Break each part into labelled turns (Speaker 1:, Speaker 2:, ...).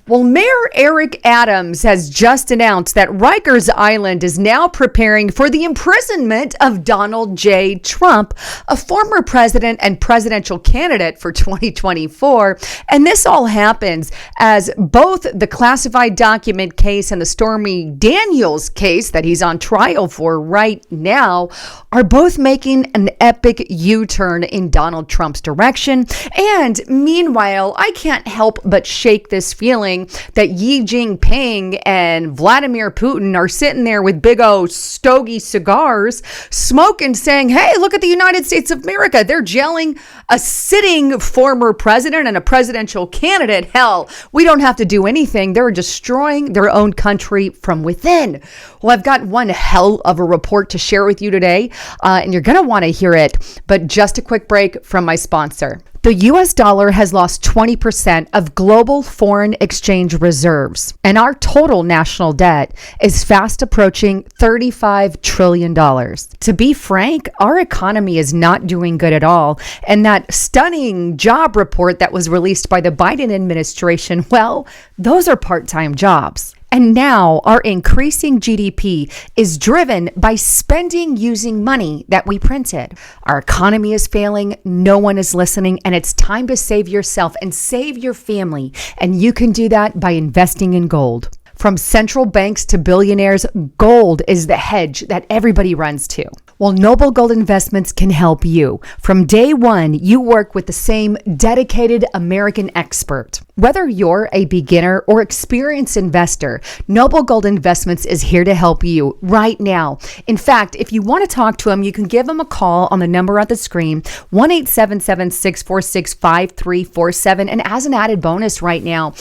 Speaker 1: Well, Mayor Eric Adams has just announced that Rikers Island is now preparing for the imprisonment of Donald J. Trump, a former president and presidential candidate for 2024. And this all happens as both the classified document case and the Stormy Daniels case that he's on trial for right now are both making an epic U-turn in Donald Trump's direction. And meanwhile, I can't help but shake this feeling that Xi Jinping and Vladimir Putin are sitting there with big old stogie cigars, smoking, saying, hey, look at the United States of America. They're jailing a sitting former president and a presidential candidate. Hell, we don't have to do anything. They're destroying their own country from within. Well, I've got one hell of a report to share with you today, and you're going to want to hear it. But just a quick break from my sponsor. The US dollar has lost 20% of global foreign exchange reserves, and our total national debt is fast approaching $35 trillion. To be frank, our economy is not doing good at all, and that stunning job report that was released by the Biden administration, well, those are part-time jobs. And now our increasing GDP is driven by spending using money that we printed. Our economy is failing, no one is listening, and it's time to save yourself and save your family. And you can do that by investing in gold. From central banks to billionaires, gold is the hedge that everybody runs to. Well, Noble Gold Investments can help you. From day one, you work with the same dedicated American expert. Whether you're a beginner or experienced investor, Noble Gold Investments is here to help you right now. In fact, if you want to talk to them, you can give them a call on the number on the screen, 1-877-646-5347. And as an added bonus right now,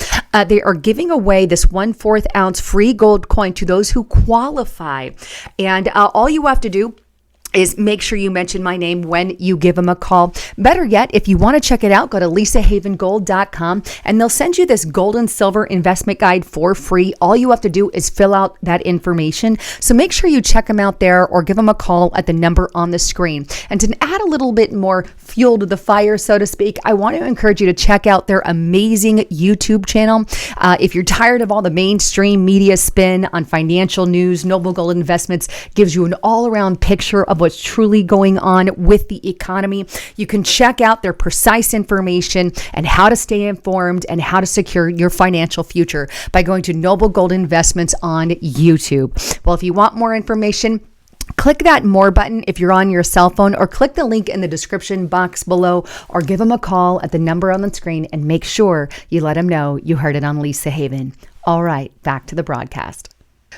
Speaker 1: they are giving away this 1/4 ounce free gold coin to those who qualify. And all you have to do is make sure you mention my name when you give them a call. Better yet, if you want to check it out, go to lisahavengold.com and they'll send you this gold and silver investment guide for free. All you have to do is fill out that information. So make sure you check them out there or give them a call at the number on the screen. And to add a little bit more fuel to the fire, so to speak, I want to encourage you to check out their amazing YouTube channel. If you're tired of all the mainstream media spin on financial news, Noble Gold Investments gives you an all-around picture of what's truly going on with the economy. You can check out their precise information and how to stay informed and how to secure your financial future by going to Noble Gold Investments on YouTube. Well, if you want more information, click that more button if you're on your cell phone, or click the link in the description box below, or give them a call at the number on the screen and make sure you let them know you heard it on Lisa Haven. All right, back to the broadcast.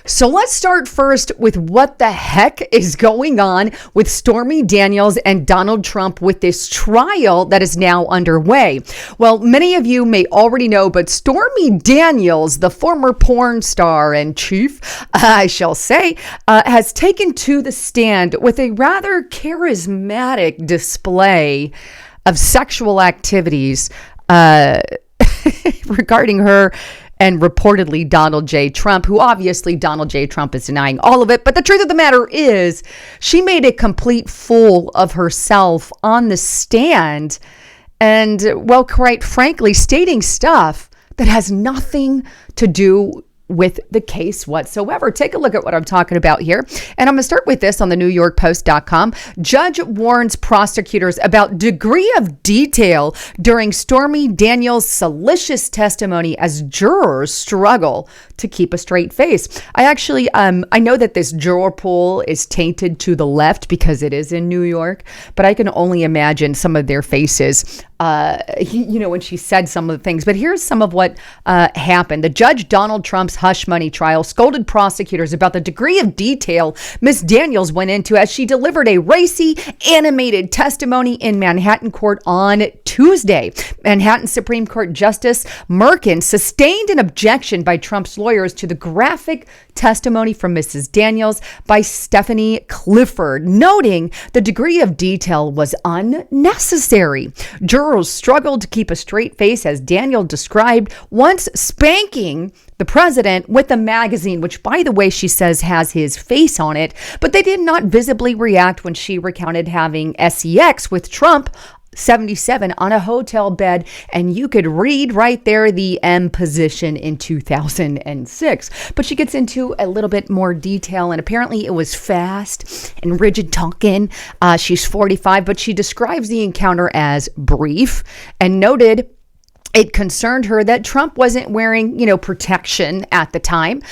Speaker 1: So let's start first with what the heck is going on with Stormy Daniels and Donald Trump with this trial that is now underway. Well, many of you may already know, but Stormy Daniels, the former porn star and chief, I shall say, has taken to the stand with a rather charismatic display of sexual activities regarding her and reportedly Donald J. Trump, who obviously Donald J. Trump is denying all of it. But the truth of the matter is, she made a complete fool of herself on the stand and, well, quite frankly, stating stuff that has nothing to do with the case whatsoever. Take a look at what I'm talking about here. And I'm going to start with this on the NewYorkPost.com. Judge warns prosecutors about degree of detail during Stormy Daniels' salacious testimony as jurors struggle to keep a straight face. I actually, I know that this juror pool is tainted to the left because it is in New York, but I can only imagine some of their faces, when she said some of the things. But here's some of what happened. The judge Donald Trump's hush money trial scolded prosecutors about the degree of detail Miss Daniels went into as she delivered a racy, animated testimony in Manhattan court on Tuesday. Manhattan Supreme Court Justice Merkin sustained an objection by Trump's lawyers to the graphic testimony from Mrs. Daniels by Stephanie Clifford, noting the degree of detail was unnecessary. Jurors struggled to keep a straight face as Daniel described once spanking the president with a magazine, which, by the way, she says has his face on it, but they did not visibly react when she recounted having sex with Trump 77 on a hotel bed, and you could read right there the M position in 2006. But she gets into a little bit more detail, and apparently it was fast and rigid talking. She's 45, but she describes the encounter as brief and noted it concerned her that Trump wasn't wearing, protection at the time.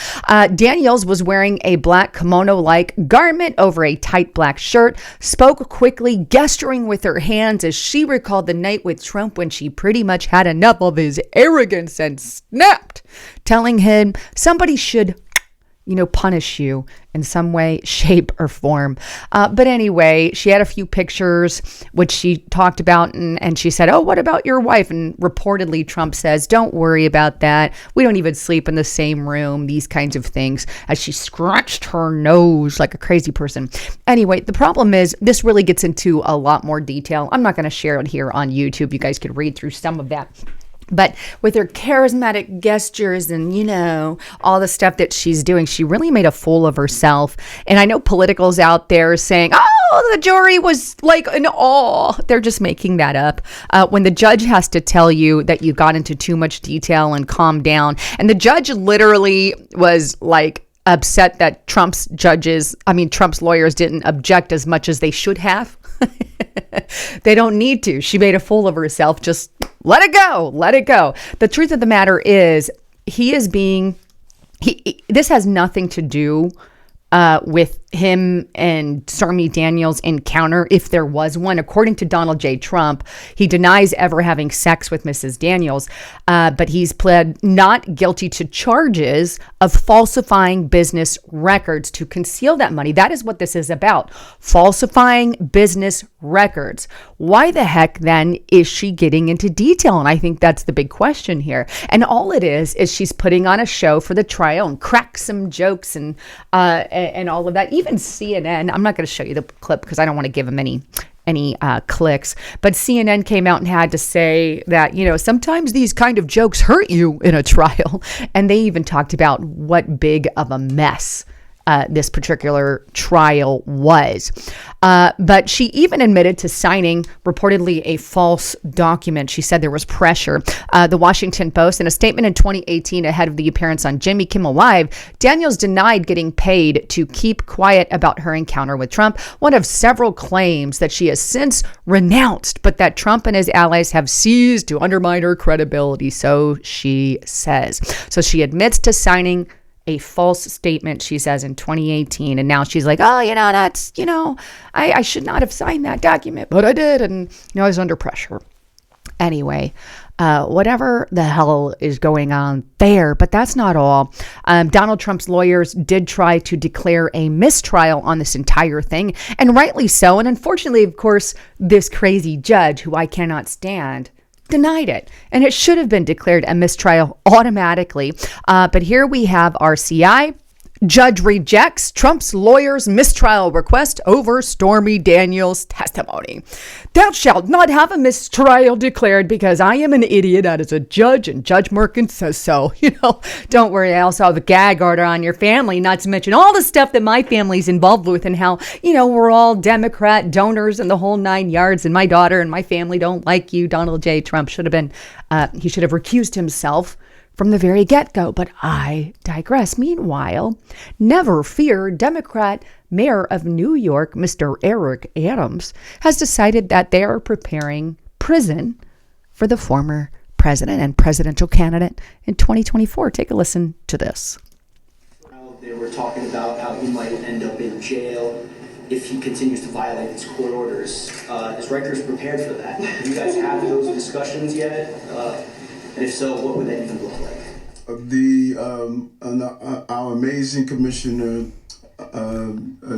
Speaker 1: Daniels was wearing a black kimono-like garment over a tight black shirt, spoke quickly, gesturing with her hands as she recalled the night with Trump when she pretty much had enough of his arrogance and snapped, telling him somebody should punish you in some way, shape, or form. But anyway, she had a few pictures, which she talked about, and she said, "Oh, what about your wife?" And reportedly, Trump says, "Don't worry about that. We don't even sleep in the same room," these kinds of things, as she scratched her nose like a crazy person. Anyway, the problem is this really gets into a lot more detail. I'm not going to share it here on YouTube. You guys could read through some of that. But with her charismatic gestures and, all the stuff that she's doing, she really made a fool of herself. And I know politicals out there saying, "Oh, the jury was like in awe." They're just making that up. When the judge has to tell you that you got into too much detail and calm down. And the judge literally was like upset that Trump's lawyers didn't object as much as they should have. They don't need to. She made a fool of herself. Just let it go. Let it go. The truth of the matter is this has nothing to do with him and Stormy Daniels' encounter, if there was one. According to Donald J. Trump, he denies ever having sex with Mrs. Daniels, but he's pled not guilty to charges of falsifying business records to conceal that money. That is what this is about, falsifying business records. Why the heck, then, is she getting into detail? And I think that's the big question here. And all it is she's putting on a show for the trial and crack some jokes and all of that. Even CNN, I'm not going to show you the clip because I don't want to give them any clicks, but CNN came out and had to say that, sometimes these kind of jokes hurt you in a trial. And they even talked about what big of a mess this particular trial was. But she even admitted to signing reportedly a false document. She said there was pressure. The Washington Post, in a statement in 2018 ahead of the appearance on Jimmy Kimmel Live, Daniels denied getting paid to keep quiet about her encounter with Trump, one of several claims that she has since renounced, but that Trump and his allies have seized to undermine her credibility, so she says. So she admits to signing a false statement, she says, in 2018. And now she's like, "Oh, that's, I should not have signed that document, but I did. And, I was under pressure." Anyway, whatever the hell is going on there, but that's not all. Donald Trump's lawyers did try to declare a mistrial on this entire thing, and rightly so. And unfortunately, of course, this crazy judge, who I cannot stand, denied it, and it should have been declared a mistrial automatically. But here we have RCI. Judge rejects Trump's lawyer's mistrial request over Stormy Daniels' testimony. "Thou shalt not have a mistrial declared because I am an idiot as a judge, and Judge Merkin says so." Don't worry. I also have a gag order on your family, not to mention all the stuff that my family's involved with and how, we're all Democrat donors and the whole 9 yards, and my daughter and my family don't like you. Donald J. Trump should have recused himself from the very get-go, but I digress. Meanwhile, never fear, Democrat Mayor of New York, Mr. Eric Adams, has decided that they are preparing prison for the former president and presidential candidate in 2024. Take a listen to this.
Speaker 2: They were talking about how he might end up in jail if he continues to violate his court orders. Is Rikers prepared for that? Do you guys have those discussions yet? And if so, what would that even look like?
Speaker 3: Our amazing commissioner,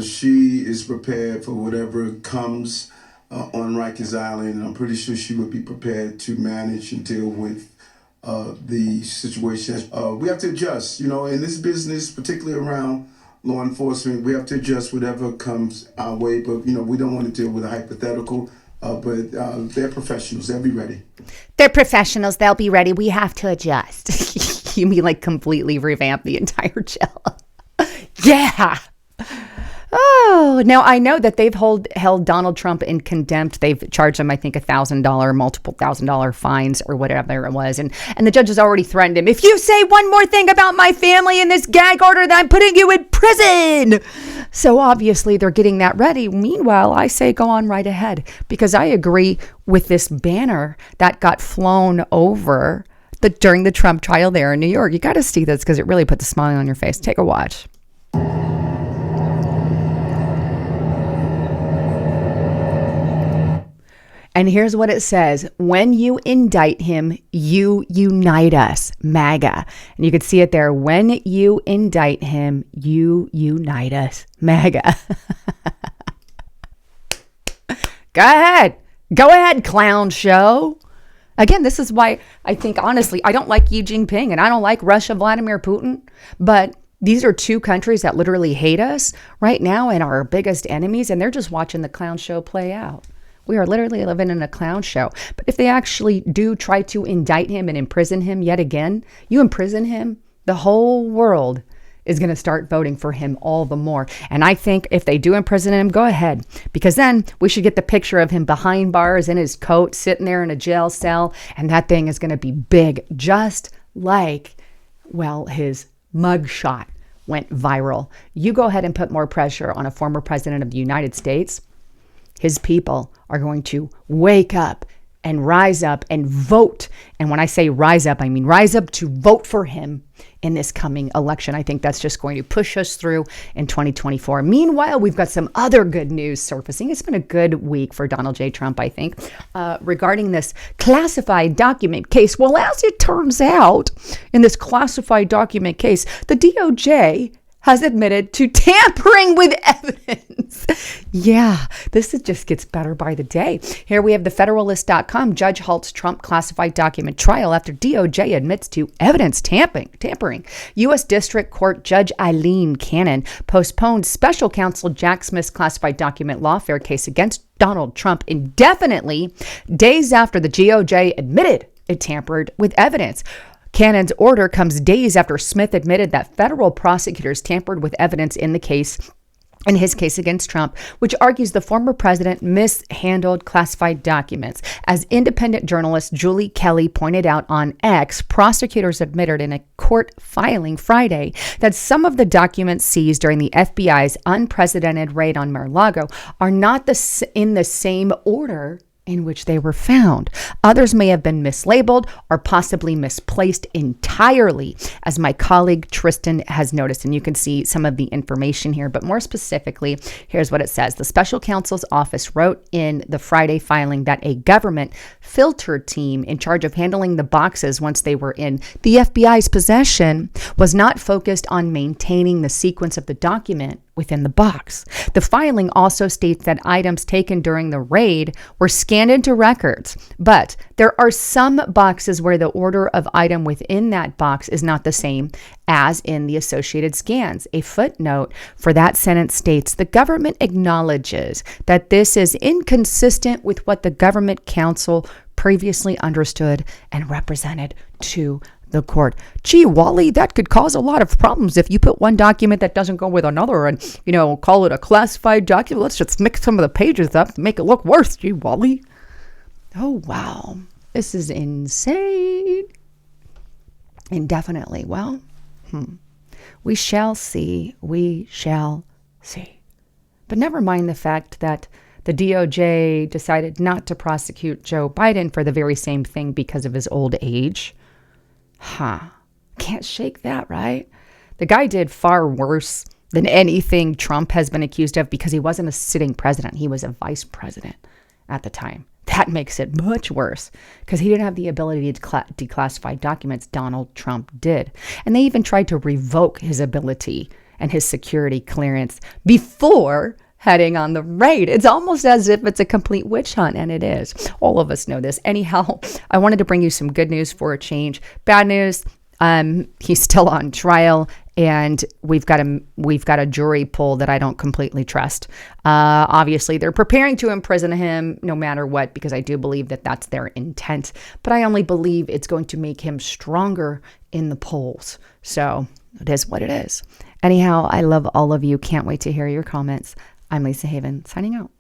Speaker 3: she is prepared for whatever comes on Rikers Island, and I'm pretty sure she would be prepared to manage and deal with the situation. We have to adjust, in this business, particularly around law enforcement, we have to adjust whatever comes our way, but we don't want to deal with a hypothetical. But they're professionals. They'll be ready.
Speaker 1: They're professionals. They'll be ready. We have to adjust. You mean like completely revamp the entire jail? Yeah. Oh, now I know that they've held Donald Trump in contempt. They've charged him, I think, $1,000, multiple $1,000 fines or whatever it was. And the judge has already threatened him. If you say one more thing about my family in this gag order, then I'm putting you in prison. So obviously they're getting that ready. Meanwhile, I say go on right ahead, because I agree with this banner that got flown over during the Trump trial there in New York. You got to see this because it really puts a smile on your face. Take a watch. And here's what it says. When you indict him, you unite us, MAGA. And you can see it there. When you indict him, you unite us, MAGA. Go ahead, clown show. Again, this is why I think, honestly, I don't like Xi Jinping and I don't like Russia, Vladimir Putin, but these are two countries that literally hate us right now and are our biggest enemies, and they're just watching the clown show play out. We are literally living in a clown show. But if they actually do try to indict him and imprison him yet again, you imprison him, the whole world is going to start voting for him all the more. And I think if they do imprison him, go ahead. Because then we should get the picture of him behind bars in his coat, sitting there in a jail cell. And that thing is going to be big, just like, well, his mugshot went viral. You go ahead and put more pressure on a former president of the United States. His people are going to wake up and rise up and vote. And when I say rise up, I mean rise up to vote for him in this coming election. I think that's just going to push us through in 2024. Meanwhile, we've got some other good news surfacing. It's been a good week for Donald J. Trump, I think, regarding this classified document case. Well, as it turns out, in this classified document case, the DOJ has admitted to tampering with evidence. Yeah, just gets better by the day. Here we have the Federalist.com. Judge halts Trump classified document trial after DOJ admits to evidence tampering. U.S. District Court Judge Eileen Cannon postponed special counsel Jack Smith's classified document lawfare case against Donald Trump indefinitely, days after the DOJ admitted it tampered with evidence. Cannon's order comes days after Smith admitted that federal prosecutors tampered with evidence in his case against Trump, which argues the former president mishandled classified documents. As independent journalist Julie Kelly pointed out on X, prosecutors admitted in a court filing Friday that some of the documents seized during the FBI's unprecedented raid on Mar-a-Lago are not in the same order in which they were found. Others may have been mislabeled or possibly misplaced entirely, as my colleague Tristan has noticed. And you can see some of the information here, but more specifically, here's what it says. The special counsel's office wrote in the Friday filing that a government filter team in charge of handling the boxes once they were in the FBI's possession was not focused on maintaining the sequence of the document within the box. The filing also states that items taken during the raid were scanned into records, but there are some boxes where the order of item within that box is not the same as in the associated scans. A footnote for that sentence states the government acknowledges that this is inconsistent with what the government counsel previously understood and represented to the court. Gee, Wally, that could cause a lot of problems if you put one document that doesn't go with another and, call it a classified document. Let's just mix some of the pages up to make it look worse. Gee, Wally. Oh, wow. This is insane. Indefinitely. Well, we shall see. We shall see. But never mind the fact that the DOJ decided not to prosecute Joe Biden for the very same thing because of his old age. Can't shake that, right? The guy did far worse than anything Trump has been accused of because he wasn't a sitting president. He was a vice president at the time. That makes it much worse because he didn't have the ability to declassify documents. Donald Trump did. And they even tried to revoke his ability and his security clearance before heading on the raid. It's almost as if it's a complete witch hunt, and it is. All of us know this. Anyhow, I wanted to bring you some good news for a change. Bad news, he's still on trial, and we've got a jury pool that I don't completely trust. Obviously, they're preparing to imprison him no matter what, because I do believe that that's their intent. But I only believe it's going to make him stronger in the polls. So it is what it is. Anyhow, I love all of you. Can't wait to hear your comments. I'm Lisa Haven, signing out.